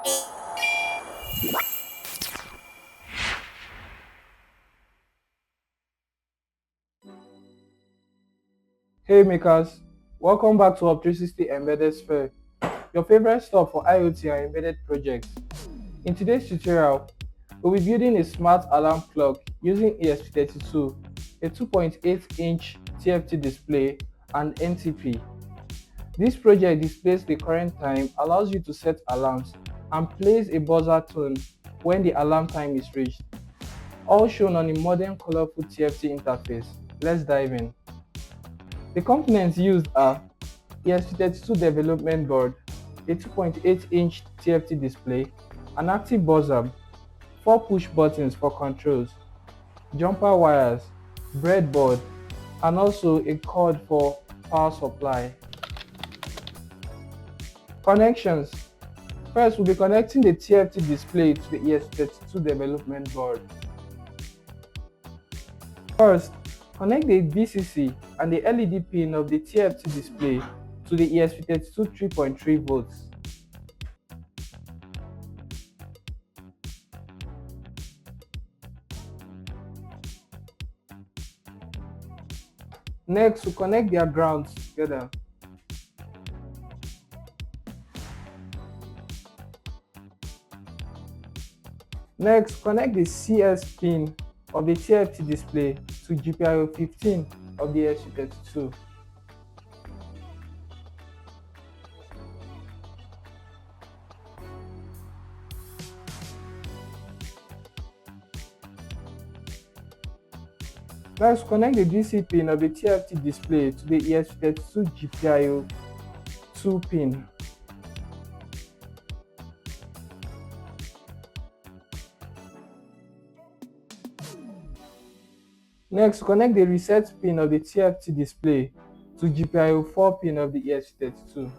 Hey makers, welcome back to HUB360 Embedded Sphere, your favorite stop for IoT and embedded projects. In today's tutorial, we'll be building a smart alarm clock using ESP32, a 2.8-inch TFT display, and NTP. This project displays the current time, allows you to set alarms, and plays a buzzer tone when the alarm time is reached. All shown on a modern colorful TFT interface. Let's dive in. The components used are ESP32 development board, a 2.8-inch TFT display, an active buzzer, 4 push buttons for controls, jumper wires, breadboard, and also a cord for power supply. Connections. First, we'll be connecting the TFT display to the ESP32 development board. First, connect the VCC and the LED pin of the TFT display to the ESP32 3.3 volts. Next, we connect their grounds together. Next, connect the CS pin of the TFT display to GPIO 15 of the ESP32. Next, connect the DC pin of the TFT display to the ESP32 GPIO 2 pin. Next, connect the reset pin of the TFT display to GPIO 4 pin of the ESP32.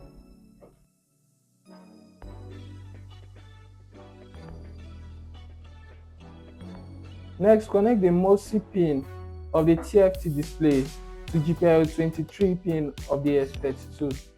Next, connect the MOSI pin of the TFT display to GPIO 23 pin of the ESP32.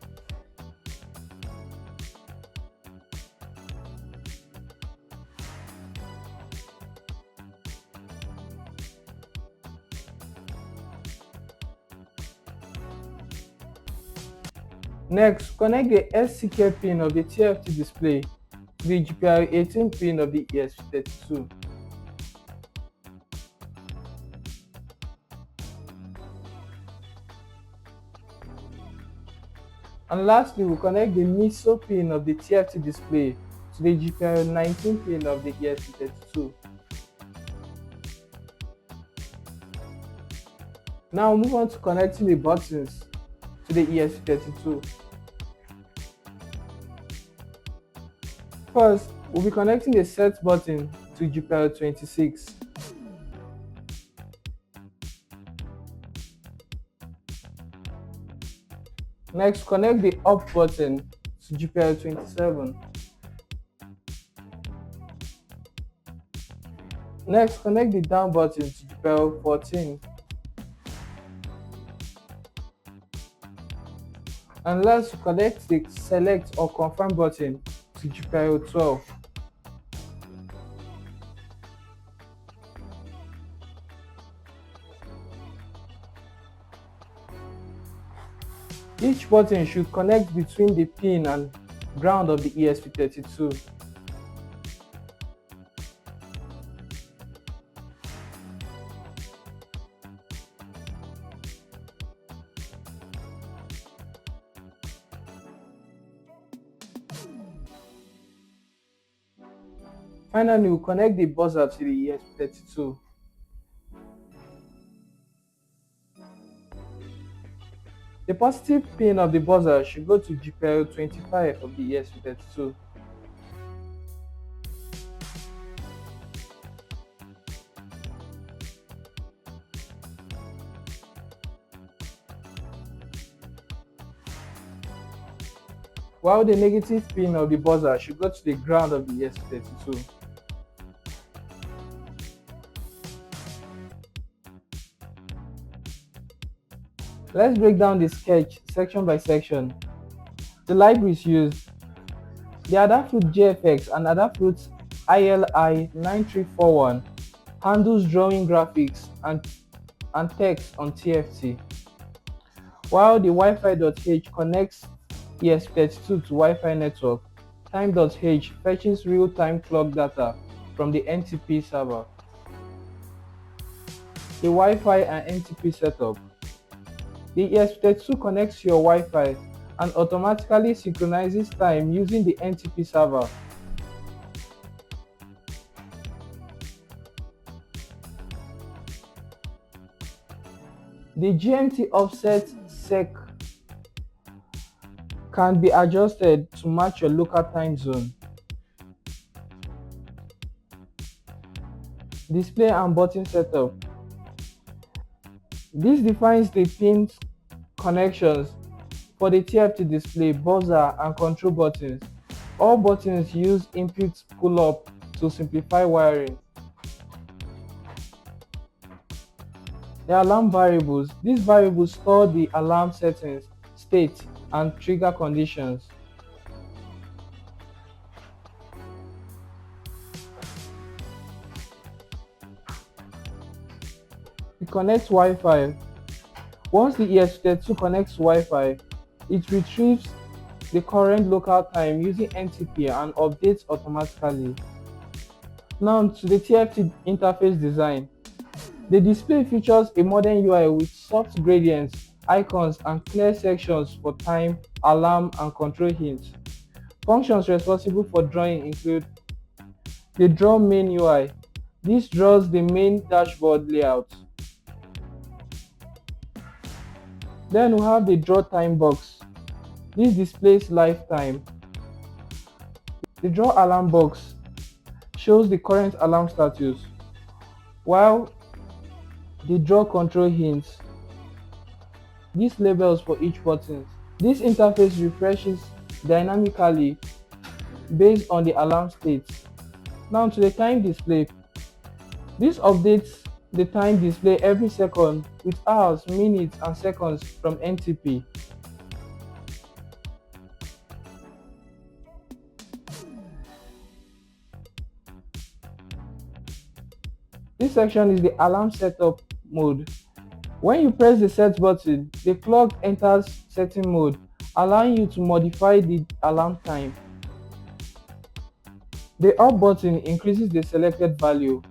Next, connect the SCK pin of the TFT display to the GPIO 18 pin of the ESP32. And lastly, we'll connect the MISO pin of the TFT display to the GPIO 19 pin of the ESP32. Now we'll move on to connecting the buttons to the ESP32. First, we'll be connecting the set button to GPIO 26. Next, connect the up button to GPIO 27. Next, connect the down button to GPIO 14. And last, connect the select or confirm button to GPIO 12. Each button should connect between the pin and ground of the ESP32. Finally, we'll connect the buzzer to the ESP32. The positive pin of the buzzer should go to GPIO 25 of the ESP32. While the negative pin of the buzzer should go to the ground of the ESP32. Let's break down the sketch section by section. The libraries used. The Adafruit GFX and Adafruit ILI9341 handles drawing graphics and text on TFT, while the Wi-Fi.h connects ESP32 to Wi-Fi network. Time.h fetches real-time clock data from the NTP server. The Wi-Fi and NTP setup. The ESP32 connects to your Wi-Fi and automatically synchronizes time using the NTP server. The GMT offset sec can be adjusted to match your local time zone. Display and button setup. This defines the pins connections for the TFT display, buzzer, and control buttons. All buttons use input pull-up to simplify wiring. The alarm variables. These variables store the alarm settings, state, and trigger conditions. It connects Wi-Fi. Once the ESP32 connects to Wi-Fi, it retrieves the current local time using NTP and updates automatically. Now to the TFT interface design. The display features a modern UI with soft gradients, icons, and clear sections for time, alarm, and control hints. Functions responsible for drawing include the Draw main UI. This draws the main dashboard layout. Then we have the Draw time box. This displays live time. The Draw alarm box shows the current alarm status, while the Draw control hints. These labels for each button. This interface refreshes dynamically based on the alarm state. Now to the time display. This updates the time display every second with hours, minutes, and seconds from NTP. This section is the alarm setup mode. When you press the set button, the clock enters setting mode, allowing you to modify the alarm time. The up button increases the selected value,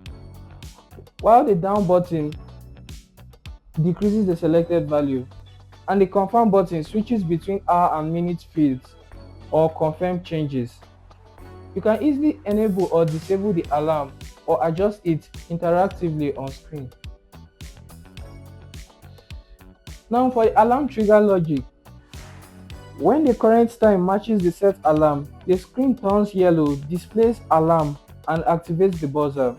while the down button decreases the selected value, and the confirm button switches between hour and minute fields or confirm changes. You can easily enable or disable the alarm or adjust it interactively on screen. Now for the alarm trigger logic. When the current time matches the set alarm, the screen turns yellow, displays alarm, and activates the buzzer.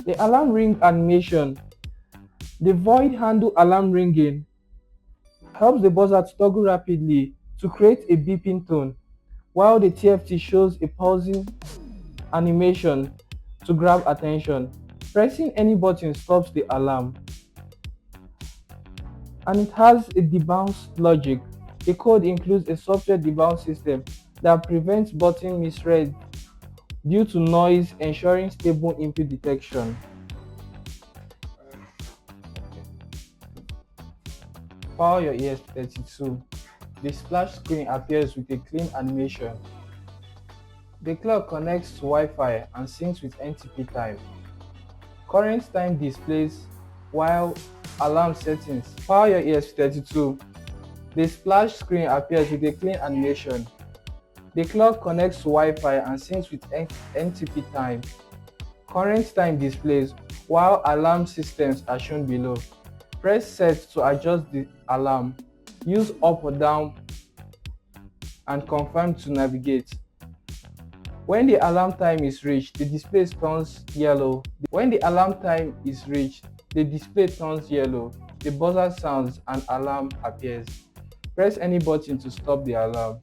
The alarm ring animation. The void handle alarm ringing helps the buzzer to toggle rapidly to create a beeping tone, while the TFT shows a pausing animation to grab attention. Pressing any button stops the alarm. And it has a debounce logic. The code includes a software debounce system that prevents button misread due to noise, ensuring stable input detection. Power your ESP32. The splash screen appears with a clean animation. The clock connects to Wi-Fi and syncs with NTP time. Current time displays while alarm settings. Power your ESP32. The splash screen appears with a clean animation. The clock connects to Wi-Fi and syncs with NTP time. Current time displays while alarm systems are shown below. Press set to adjust the alarm. Use up or down and confirm to navigate. When the alarm time is reached, the display turns yellow. When the alarm time is reached, the display turns yellow. The buzzer sounds and alarm appears. Press any button to stop the alarm.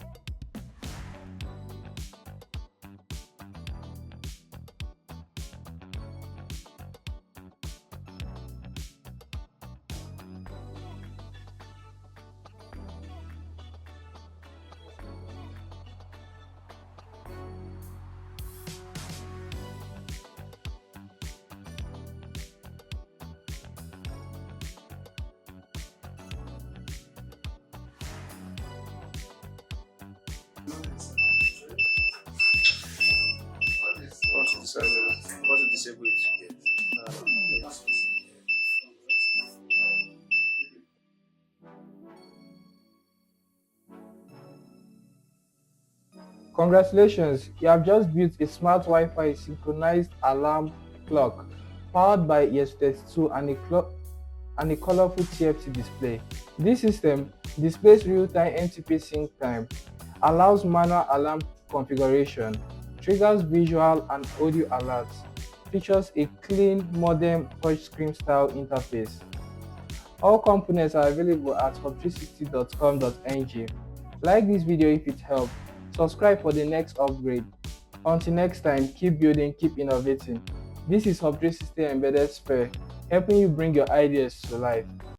want to disable it. Yes. Congratulations, you have just built a smart Wi-Fi synchronized alarm clock powered by ESP32 and a colorful TFT display. This system displays real-time NTP sync time, allows manual alarm configuration, triggers visual and audio alerts, features a clean, modern touchscreen style interface. All components are available at hub360.com.ng. Like this video if it helped. Subscribe for the next upgrade. Until next time, keep building, keep innovating. This is HUB360 Embedded Sphere, helping you bring your ideas to life.